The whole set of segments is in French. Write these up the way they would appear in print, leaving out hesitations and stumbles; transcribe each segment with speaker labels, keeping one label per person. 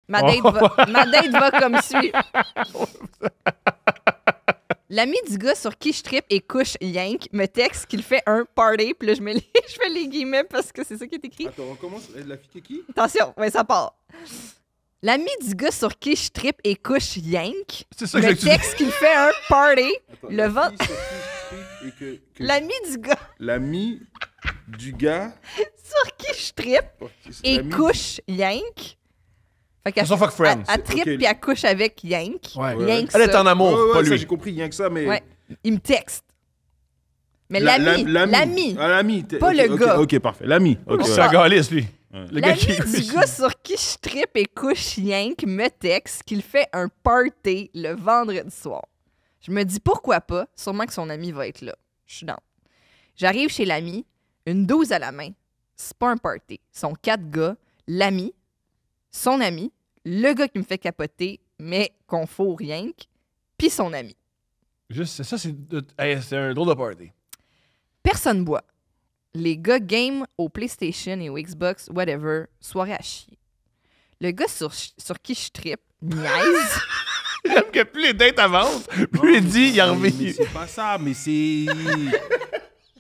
Speaker 1: Ma date va comme suit. L'ami du gars sur qui je trippe et couche Yank me texte qu'il fait un party. Puis là, je fais les guillemets parce que c'est ça qui est écrit.
Speaker 2: Attends, on recommence. La fille qui est qui?
Speaker 1: Attention, ouais, ça part. L'ami du gars sur qui je trippe et couche Yank
Speaker 3: C'est ça que
Speaker 1: me
Speaker 3: j'ai dit.
Speaker 1: texte qu'il fait un party.
Speaker 2: Attends,
Speaker 1: Le
Speaker 2: la
Speaker 1: vent.
Speaker 2: fille sur qui je trippe et que
Speaker 1: L'ami du gars
Speaker 2: l'ami du gars.
Speaker 1: sur qui je trippe et
Speaker 2: l'ami-
Speaker 1: couche Yank. Fait qu'elle
Speaker 3: Ils sont fuck friends.
Speaker 1: elle trippe
Speaker 2: Ok.
Speaker 1: puis elle couche avec Yank.
Speaker 3: Ouais.
Speaker 1: Yank
Speaker 3: Elle est
Speaker 1: ça.
Speaker 3: en amour,
Speaker 2: Ouais,
Speaker 3: pas
Speaker 2: ça,
Speaker 3: lui.
Speaker 2: j'ai compris, rien que ça, mais.
Speaker 1: Ouais. Il me texte. Mais
Speaker 2: La-
Speaker 1: l'ami.
Speaker 2: l'ami. Ah, l'ami.
Speaker 1: Pas le
Speaker 2: Ok,
Speaker 1: gars.
Speaker 2: Ok, parfait. L'ami. Ok.
Speaker 3: C'est un galice, lui. Le gars
Speaker 1: L'ami
Speaker 3: qui
Speaker 1: du gars sur qui je trippe et couche Yank me texte qu'il fait un party le vendredi soir. Je me dis pourquoi pas, sûrement que son ami va être là. Je suis dans. J'arrive chez l'ami, une 12 à la main. C'est pas un party. Ils sont 4 gars, l'ami, son ami, le gars qui me fait capoter, mais qu'on fout Yank, puis son ami.
Speaker 3: Juste, ça, c'est hey, c'est un drôle de party.
Speaker 1: Personne boit. Les gars game au PlayStation et au Xbox, whatever, soirée à chier. Le gars sur qui je trippe, niaise.
Speaker 3: J'aime que plus les dates avancent, plus il dit, il en
Speaker 2: Mais
Speaker 3: revient.
Speaker 2: c'est pas ça, mais c'est.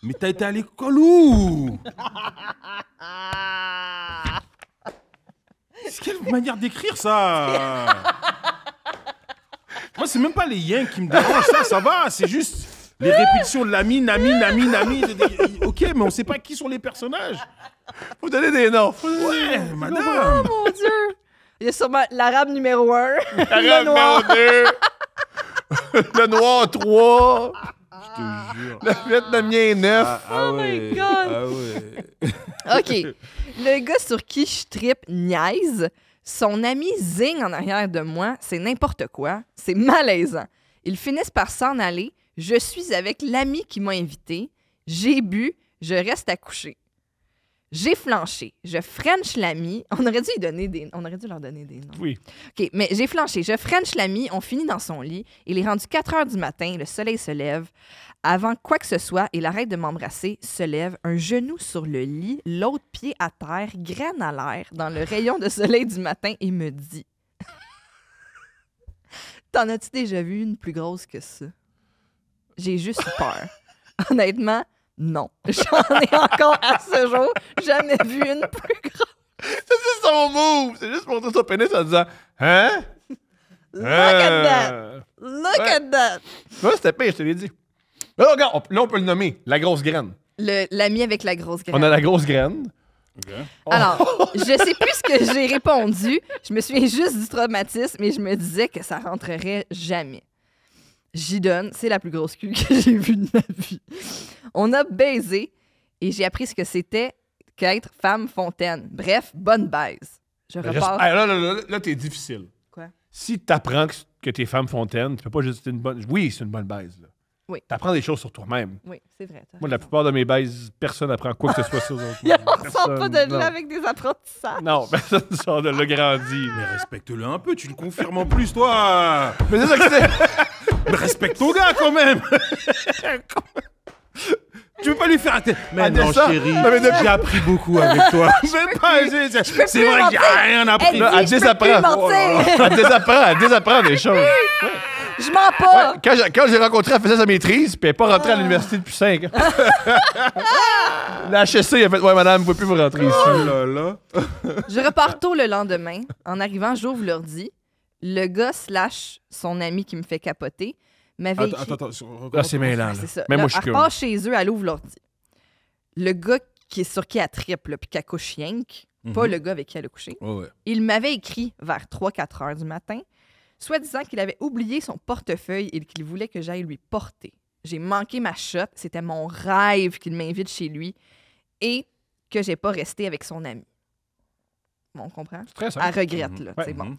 Speaker 2: Mais t'as été à l'école où? C'est quelle manière d'écrire ça? Moi, c'est même pas les yens qui me dérangent, ça va, c'est juste les répétitions de l'ami, nami. Ok, mais on sait pas qui sont les personnages.
Speaker 3: Faut donner des noms.
Speaker 2: Ouais,
Speaker 1: Oh
Speaker 2: madame.
Speaker 1: mon Dieu! Il y a sûrement l'arabe numéro 1,
Speaker 3: Arabe
Speaker 1: le noir.
Speaker 3: numéro 2. Le noir 3.
Speaker 2: Je te jure.
Speaker 3: Le vietnamien 9.
Speaker 2: Ah
Speaker 1: Oh my
Speaker 2: ouais.
Speaker 1: God.
Speaker 2: Ah ouais.
Speaker 1: OK. Le gars sur qui je trippe niaise. Son ami zigne en arrière de moi. C'est n'importe quoi. C'est malaisant. Ils finissent par s'en aller. Je suis avec l'ami qui m'a invité. J'ai bu. Je reste à coucher. J'ai flanché. Je French l'ami. On aurait dû leur donner des noms.
Speaker 3: Oui.
Speaker 1: OK, mais j'ai flanché. Je French l'ami. On finit dans son lit. Il est rendu 4 heures du matin. Le soleil se lève. Avant quoi que ce soit, il arrête de m'embrasser, se lève, un genou sur le lit, l'autre pied à terre, graine à l'air, dans le rayon de soleil du matin et me dit « T'en as-tu déjà vu une plus grosse que ça? » J'ai juste eu peur. Honnêtement, non. J'en ai encore à ce jour jamais vu une plus grosse.
Speaker 3: C'est son move. C'est juste pour son pénis en disant hein?
Speaker 1: Look at that! Look
Speaker 3: Ouais.
Speaker 1: at that!
Speaker 3: Ouais, c'était pire, je te l'ai dit. Là, regarde, là, on peut le nommer. La grosse graine.
Speaker 1: L'ami avec la grosse graine.
Speaker 3: On a la grosse graine.
Speaker 1: Alors, je sais plus ce que j'ai répondu. Je me souviens juste du traumatisme, et je me disais que ça rentrerait jamais. J'y donne. C'est la plus grosse cul que j'ai vue de ma vie. On a baisé et j'ai appris ce que c'était qu'être femme fontaine. Bref, bonne baise. Je repars.
Speaker 3: Hey, là, t'es difficile.
Speaker 1: Quoi?
Speaker 3: Si t'apprends que t'es femme fontaine, tu peux pas juste une bonne. Oui, c'est une bonne baise, là.
Speaker 1: Oui.
Speaker 3: T'apprends des choses sur toi-même.
Speaker 1: Oui, c'est vrai. t'as
Speaker 3: Moi, la
Speaker 1: raison.
Speaker 3: plupart de mes baises, personne n'apprend quoi que ce soit sur les autres.
Speaker 1: On sort pas de là
Speaker 3: Non.
Speaker 1: avec des apprentissages.
Speaker 3: Non, personne sort de là grandi.
Speaker 2: Mais respecte-le un peu, tu le confirmes en plus, toi.
Speaker 3: Mais c'est ça que c'est.
Speaker 2: Mais respecte ton gars quand même. Tu veux pas lui faire un Mais
Speaker 3: Ah,
Speaker 2: non,
Speaker 3: ça?
Speaker 2: chérie,
Speaker 3: Non, mais depuis-
Speaker 2: j'ai appris beaucoup avec toi. Mais pas, c'est vrai que j'ai rien appris.
Speaker 3: Là, elle
Speaker 1: je peux
Speaker 3: désapprend.
Speaker 1: plus mentir.
Speaker 3: Elle désapprend des choses.
Speaker 1: Je mens pas.
Speaker 3: Ouais, quand j'ai rencontré, elle faisait sa maîtrise, puis elle n'est pas rentrée à l'université depuis 5 ans. La HEC, elle a fait ouais, madame, vous ne pouvez plus vous rentrer ici.
Speaker 2: Oh là là.
Speaker 1: Je repars tôt le lendemain. En arrivant, j'ouvre l'ordi. Le gars / son ami qui me fait capoter m'avait écrit...
Speaker 2: Attends.
Speaker 3: Là, c'est mêlant.
Speaker 1: C'est ça.
Speaker 3: Mais
Speaker 1: Là,
Speaker 3: moi, je suis
Speaker 1: elle repart chez eux, elle ouvre l'ordi. Le gars qui est sur qui elle trippe, là, puis qu'elle couche Yank, pas le gars avec qui elle a couché,
Speaker 2: Ouais.
Speaker 1: il m'avait écrit vers 3-4 heures du matin, soi-disant qu'il avait oublié son portefeuille et qu'il voulait que j'aille lui porter. J'ai manqué ma shot. C'était mon rêve qu'il m'invite chez lui et que j'ai pas resté avec son ami. Bon, on comprend?
Speaker 3: C'est très simple.
Speaker 1: Elle regrette, là.
Speaker 3: Ouais.
Speaker 1: C'est bon.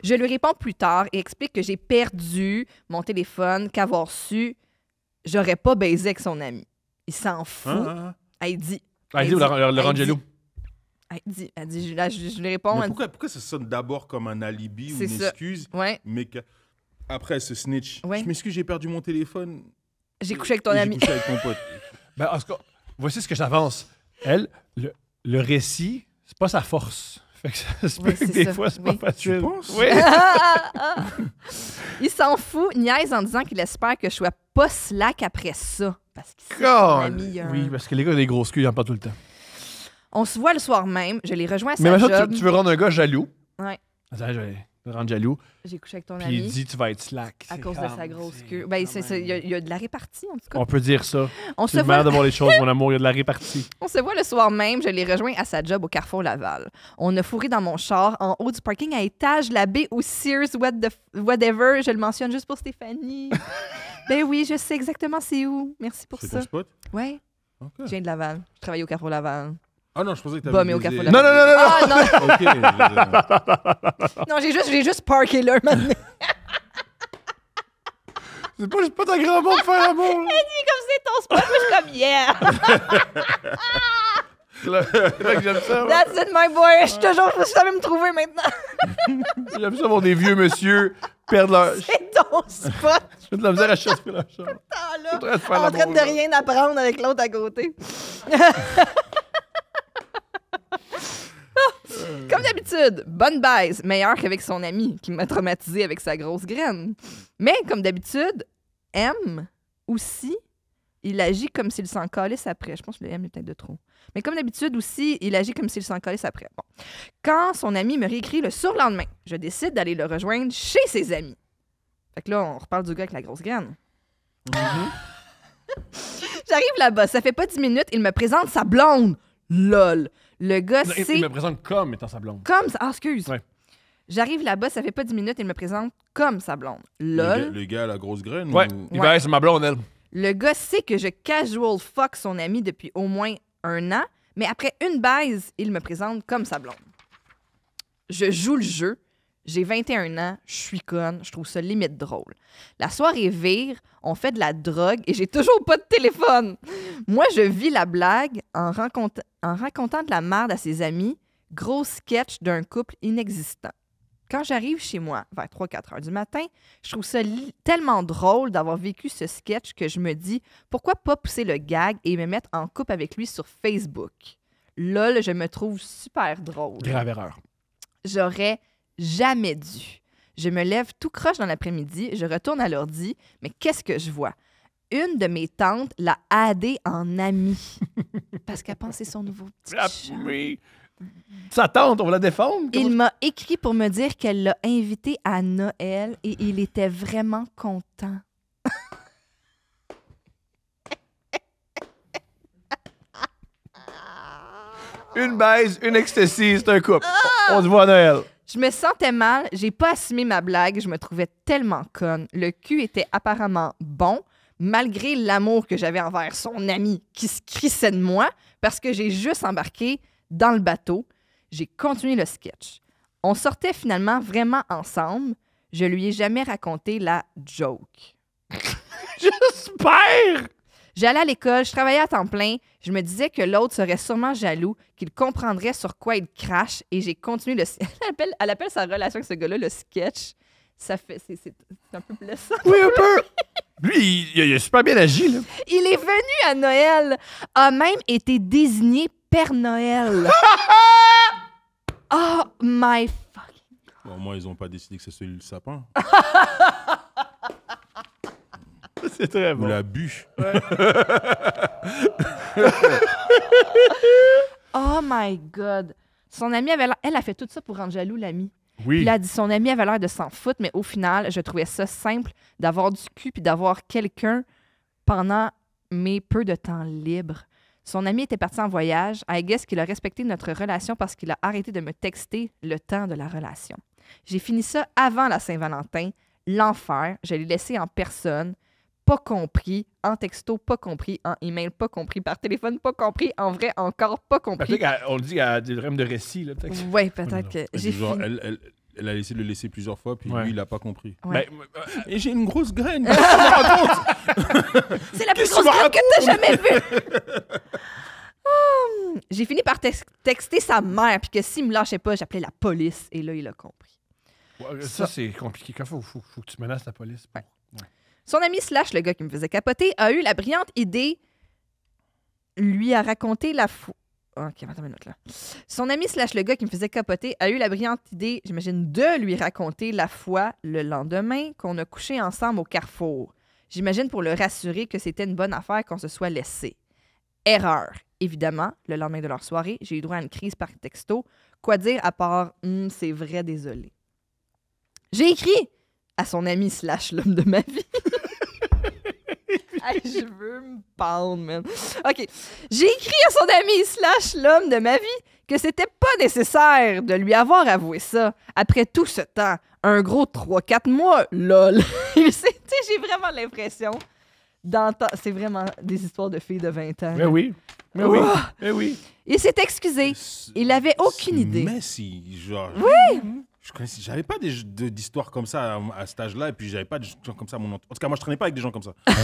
Speaker 1: Je lui réponds plus tard et explique que j'ai perdu mon téléphone, qu'avoir su, j'aurais pas baisé avec son ami. Il s'en fout. Elle dit...
Speaker 3: Elle dit, le Rangelo.
Speaker 1: Elle dit, je lui réponds...
Speaker 2: Mais
Speaker 1: elle
Speaker 2: pourquoi ça sonne d'abord comme un alibi ou
Speaker 1: C'est
Speaker 2: une
Speaker 1: ça.
Speaker 2: excuse,
Speaker 1: dit, ouais,
Speaker 2: mais qu'après elle se snitch.
Speaker 1: Ouais.
Speaker 2: Je m'excuse, j'ai perdu mon téléphone.
Speaker 1: j'ai couché avec ton
Speaker 2: et
Speaker 1: ami.
Speaker 2: J'ai couché avec ton pote.
Speaker 3: Ben, en tout cas, voici ce que j'avance. Elle, le récit, c'est pas sa force. Fait que ça se peut
Speaker 1: Oui,
Speaker 3: que
Speaker 1: c'est
Speaker 3: des
Speaker 1: ça.
Speaker 3: fois, c'est
Speaker 1: Oui.
Speaker 3: pas facile.
Speaker 2: Tu penses?
Speaker 3: Oui.
Speaker 1: Il s'en fout, niaise en disant qu'il espère que je sois pas slack après ça. Parce qu'il sait que son
Speaker 3: God.
Speaker 1: ami, il y a un-
Speaker 3: Oui, parce que les gars ont des grosses culs, ils en parlent tout le temps.
Speaker 1: On se voit le soir même, je l'ai rejoint à sa
Speaker 3: Mais maintenant,
Speaker 1: job.
Speaker 3: tu veux rendre un gars jaloux.
Speaker 1: Ouais.
Speaker 3: Attends, je vais te rendre jaloux.
Speaker 1: J'ai couché avec ton
Speaker 3: Puis il
Speaker 1: ami
Speaker 3: dit tu vas être slack.
Speaker 1: à
Speaker 3: C'est
Speaker 1: cause de
Speaker 3: grave,
Speaker 1: sa grosse
Speaker 3: c'est
Speaker 1: queue. Ben,
Speaker 3: quand
Speaker 1: il y a de la répartie, en tout cas.
Speaker 3: On peut dire ça.
Speaker 1: On
Speaker 3: C'est
Speaker 1: se,
Speaker 3: le mal
Speaker 1: voit,
Speaker 3: de voir les choses, mon amour. Il y a de la répartie.
Speaker 1: on se voit le soir même, je l'ai rejoint à sa job au Carrefour Laval. On a fourré dans mon char en haut du parking à étage la baie au Sears whatever. Je le mentionne juste pour Stéphanie. Ben oui, je sais exactement c'est où. Merci pour
Speaker 2: C'est
Speaker 1: ça.
Speaker 2: ton spot?
Speaker 1: Ouais,
Speaker 2: Ok.
Speaker 1: je viens de Laval. Je travaille au Carrefour Laval.
Speaker 2: Ah non, je pensais que
Speaker 1: Bah,
Speaker 2: t'avais
Speaker 1: mais au
Speaker 2: baisé.
Speaker 1: Carrefour
Speaker 3: Non, non, non, non, non.
Speaker 1: Ah non,
Speaker 2: Ok.
Speaker 1: non, j'ai juste parké là maintenant.
Speaker 3: C'est pas ta grand mot de faire l'amour. là.
Speaker 1: Comme c'est ton spot, moi je suis comme yeah.
Speaker 3: C'est là que j'aime ça. moi.
Speaker 1: That's it, my boy. Je suis jamais me trouver maintenant.
Speaker 3: J'aime ça voir des vieux monsieur perdre leur.
Speaker 1: C'est ton spot.
Speaker 3: J'ai de la misère à chasser leur char.
Speaker 1: Ah, là.
Speaker 3: En train de faire
Speaker 1: En train
Speaker 3: l'amour,
Speaker 1: de
Speaker 3: là.
Speaker 1: rien apprendre avec l'autre à côté. Comme d'habitude, bonne baise, meilleure qu'avec son ami qui m'a traumatisé avec sa grosse graine. Mais comme d'habitude, M aussi, il agit comme s'il s'en calisse après. Je pense que le M est peut-être de trop. Mais comme d'habitude aussi, il agit comme s'il s'en calisse après. Bon. Quand son ami me réécrit le surlendemain, je décide d'aller le rejoindre chez ses amis. Fait que là, on reparle du gars avec la grosse graine. J'arrive là-bas, ça fait pas 10 minutes, il me présente sa blonde. LOL. Le gars,
Speaker 3: Non,
Speaker 1: c'est
Speaker 3: il me présente comme étant sa blonde.
Speaker 1: comme ça. Ah, excuse.
Speaker 3: Ouais.
Speaker 1: J'arrive là-bas, ça fait pas 10 minutes, il me présente comme sa blonde.
Speaker 2: Le
Speaker 1: LOL.
Speaker 2: gars- Le gars à la grosse graine?
Speaker 3: Ouais.
Speaker 2: ou-
Speaker 3: Il
Speaker 1: Ouais.
Speaker 3: va c'est ma blonde, elle.
Speaker 1: Le gars sait que je casual fuck son ami depuis au moins 1 an, mais après une baise, il me présente comme sa blonde. Je joue le jeu. J'ai 21 ans, je suis conne, je trouve ça limite drôle. La soirée vire, on fait de la drogue et j'ai toujours pas de téléphone. Moi, je vis la blague en racontant de la merde à ses amis, gros sketch d'un couple inexistant. Quand j'arrive chez moi, vers 3-4 heures du matin, je trouve ça tellement drôle d'avoir vécu ce sketch que je me dis, pourquoi pas pousser le gag et me mettre en couple avec lui sur Facebook? Lol, je me trouve super drôle.
Speaker 3: Grave erreur.
Speaker 1: J'aurais jamais dû. Je me lève tout croche dans l'après-midi, je retourne à l'ordi, mais qu'est-ce que je vois? Une de mes tantes l'a addé en amie. Parce qu'elle pensait son nouveau petit
Speaker 3: Ah,
Speaker 1: chat.
Speaker 3: oui. Sa tante, on va la défendre.
Speaker 1: Il m'a écrit pour me dire qu'elle l'a invité à Noël et il était vraiment content.
Speaker 3: Une baise, une ecstasy, c'est un couple. On se voit à Noël.
Speaker 1: Je me sentais mal, j'ai pas assumé ma blague, je me trouvais tellement conne. Le cul était apparemment bon, malgré l'amour que j'avais envers son ami qui se crissait de moi, parce que j'ai juste embarqué dans le bateau. J'ai continué le sketch. On sortait finalement vraiment ensemble. Je lui ai jamais raconté la joke.
Speaker 3: J'espère!
Speaker 1: J'allais à l'école, je travaillais à temps plein. Je me disais que l'autre serait sûrement jaloux, qu'il comprendrait sur quoi il crache, et j'ai continué le. Elle appelle sa relation avec ce gars-là le sketch. Ça fait. C'est un peu blessant.
Speaker 3: Oui, un peu. Lui, il a super bien agi, là.
Speaker 1: Il est venu à Noël, a même été désigné Père Noël. Oh my fucking.
Speaker 2: Bon, moi, ils ont pas décidé que c'est celui le sapin.
Speaker 3: C'est très
Speaker 2: Ou
Speaker 3: bon.
Speaker 2: la bûche.
Speaker 1: Oh my God. Son amie avait l'air. Elle a fait tout ça pour rendre jaloux l'ami. Puis
Speaker 3: Oui.
Speaker 1: il a dit son ami avait l'air de s'en foutre, mais au final, je trouvais ça simple d'avoir du cul puis d'avoir quelqu'un pendant mes peu de temps libre. Son ami était parti en voyage. I guess qu'il a respecté notre relation parce qu'il a arrêté de me texter le temps de la relation. J'ai fini ça avant la Saint-Valentin. L'enfer. Je l'ai laissé en personne. Pas compris. En texto, pas compris. En email, pas compris. Par téléphone, pas compris. En vrai, encore pas compris.
Speaker 3: On le dit à des problèmes de récit, là, peut-être.
Speaker 1: Oui, peut-être que j'ai
Speaker 2: Genre,
Speaker 1: fini.
Speaker 2: elle a essayé de le laisser plusieurs fois, puis
Speaker 3: Ouais.
Speaker 2: lui, il a pas compris.
Speaker 1: Ouais.
Speaker 3: Ben,
Speaker 2: Et j'ai une grosse graine.
Speaker 1: C'est la plus
Speaker 2: Qu'est-ce que
Speaker 1: grosse
Speaker 2: tu me
Speaker 1: graine que t'as jamais vue! J'ai fini par texter sa mère, puis que s'il me lâchait pas, j'appelais la police. Et là, il a compris.
Speaker 3: ouais, ça, c'est compliqué. Quand faut que tu menaces la police.
Speaker 1: Ouais. Son ami / le gars qui me faisait capoter, a eu la brillante idée, lui a raconté Ok, attends une minute, là. Son ami slash le gars qui me faisait capoter a eu la brillante idée, j'imagine, de lui raconter la fois, le lendemain, qu'on a couché ensemble au Carrefour. J'imagine pour le rassurer que c'était une bonne affaire qu'on se soit laissé. Erreur. Évidemment, le lendemain de leur soirée, j'ai eu droit à une crise par texto. Quoi dire à part « c'est vrai, désolé ». J'ai écrit à son ami slash l'homme de ma vie. Hey, je veux me pendre, man. OK. J'ai écrit à son ami slash l'homme de ma vie que c'était pas nécessaire de lui avoir avoué ça. Après tout ce temps, un gros 3-4 mois, lol. Tu sais, j'ai vraiment l'impression d'entendre... C'est vraiment des histoires de filles de 20 ans.
Speaker 3: Mais oui. Mais oui. Mais oui.
Speaker 1: Il s'est excusé. Il avait aucune idée.
Speaker 2: Messi, genre.
Speaker 1: Oui!
Speaker 2: J'avais pas d'histoires comme ça à cet âge-là, et puis j'avais pas de gens comme ça à mon entourage. En tout cas, moi, je traînais pas avec des gens comme ça.
Speaker 1: Moi,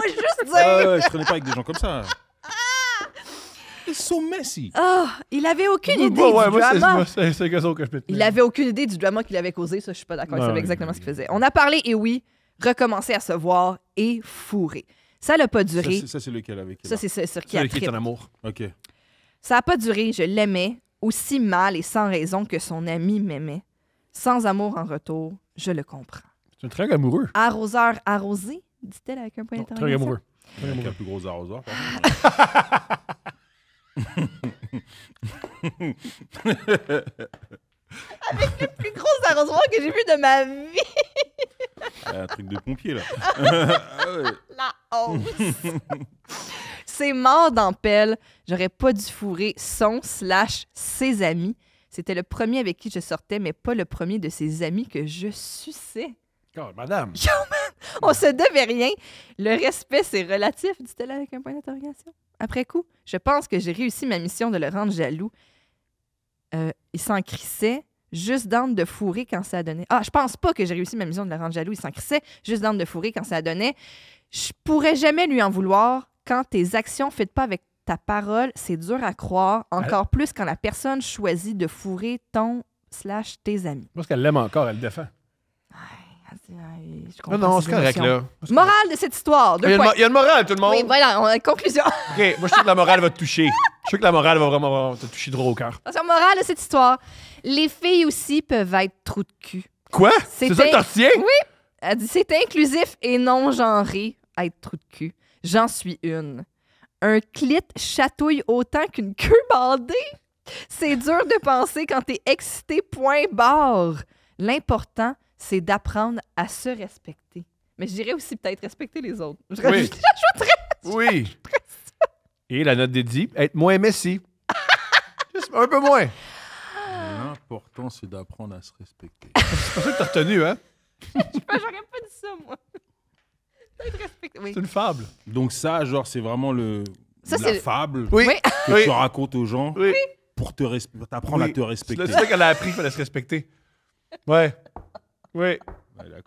Speaker 1: juste dire...
Speaker 2: Ouais, je traînais pas avec des gens comme ça. Ils sont Messi.
Speaker 1: Oh, il avait aucune idée
Speaker 3: Ouais,
Speaker 1: du
Speaker 3: moi,
Speaker 1: drama.
Speaker 3: c'est que ça que je peux te
Speaker 1: Il
Speaker 3: dire.
Speaker 1: avait aucune idée du drama qu'il avait causé. Ça, je suis pas d'accord. Il
Speaker 3: Non,
Speaker 1: savait exactement ce qu'il faisait. On a parlé, et oui, recommencer à se voir et fourrer. Ça n'a pas duré.
Speaker 2: Ça, c'est lequel avec
Speaker 1: Ça, c'est sur qui
Speaker 3: C'est
Speaker 1: a
Speaker 3: qui est
Speaker 1: trippé.
Speaker 3: ton amour.
Speaker 2: Ok.
Speaker 1: Ça n'a pas duré. Je l'aimais aussi mal et sans raison que son ami m'aimait. Sans amour en retour, je le comprends.
Speaker 3: C'est un très amoureux.
Speaker 1: Arroseur arrosé, dit-elle avec un point
Speaker 3: Non, très
Speaker 1: d'interrogation.
Speaker 3: amoureux.
Speaker 2: Il y a un plus gros arrosoir. par
Speaker 1: Le plus gros arrosoir que j'ai vu de ma vie.
Speaker 2: contre. Un truc de pompier, là.
Speaker 1: La hausse. C'est mort dans pelle. J'aurais pas dû fourrer son slash ses amis. C'était le premier avec qui je sortais, mais pas le premier de ses amis que je suçais.
Speaker 3: Oh, madame.
Speaker 1: On se devait rien. Le respect, c'est relatif, dit-elle avec un point d'interrogation. Après coup, je pense que j'ai réussi ma mission de le rendre jaloux. Il s'en crissait, juste d'âne de fourrer quand ça donnait. Ah, je pense pas que j'ai réussi ma mission de le rendre jaloux. Il s'en crissait, juste d'âne de fourrer quand ça donnait. Je pourrais jamais lui en vouloir quand tes actions ne fitent pas avec ta parole. C'est dur à croire, encore plus quand la personne choisit de fourrer ton slash tes amis.
Speaker 3: Parce qu'elle l'aime encore, elle le défend.
Speaker 1: Je comprends
Speaker 3: Non,
Speaker 1: ses
Speaker 3: c'est correct,
Speaker 1: émotions.
Speaker 3: là.
Speaker 1: Morale de cette histoire.
Speaker 3: Il y, a il y a une morale, tout le monde.
Speaker 1: Oui, voilà, conclusion.
Speaker 3: OK, moi, je sais que la morale va te toucher. Je sais que la morale va vraiment te toucher droit au cœur.
Speaker 1: Attention, morale de cette histoire. Les filles aussi peuvent être trous de cul.
Speaker 3: Quoi? C'est ça que t'en retiens?
Speaker 1: Oui. Elle dit c'est inclusif et non genré, être trou de cul. J'en suis une. Un clit chatouille autant qu'une queue bandée. C'est dur de penser quand t'es excité, point barre. L'important, c'est d'apprendre à se respecter. Mais je dirais aussi peut-être respecter les autres. Je
Speaker 3: Oui.
Speaker 1: rajouterais.
Speaker 3: Oui. Et la note dédiée, être moins Messi. Juste un peu moins.
Speaker 2: L'important, c'est d'apprendre à se respecter.
Speaker 3: C'est pas ça que t'as retenu, hein?
Speaker 1: J'aurais pas dit ça, moi. Peut-être respecter. Oui.
Speaker 3: C'est une fable.
Speaker 2: Donc ça, genre, c'est vraiment
Speaker 1: Ça,
Speaker 2: la
Speaker 1: c'est-
Speaker 2: fable
Speaker 3: Oui.
Speaker 1: Oui.
Speaker 2: que
Speaker 3: Oui.
Speaker 2: tu racontes aux gens
Speaker 3: Oui.
Speaker 2: pour t'apprendre
Speaker 3: Oui.
Speaker 2: à te respecter.
Speaker 3: C'est ça qu'elle a appris, il fallait se respecter. Ouais. Oui.
Speaker 2: Ouais, d'accord.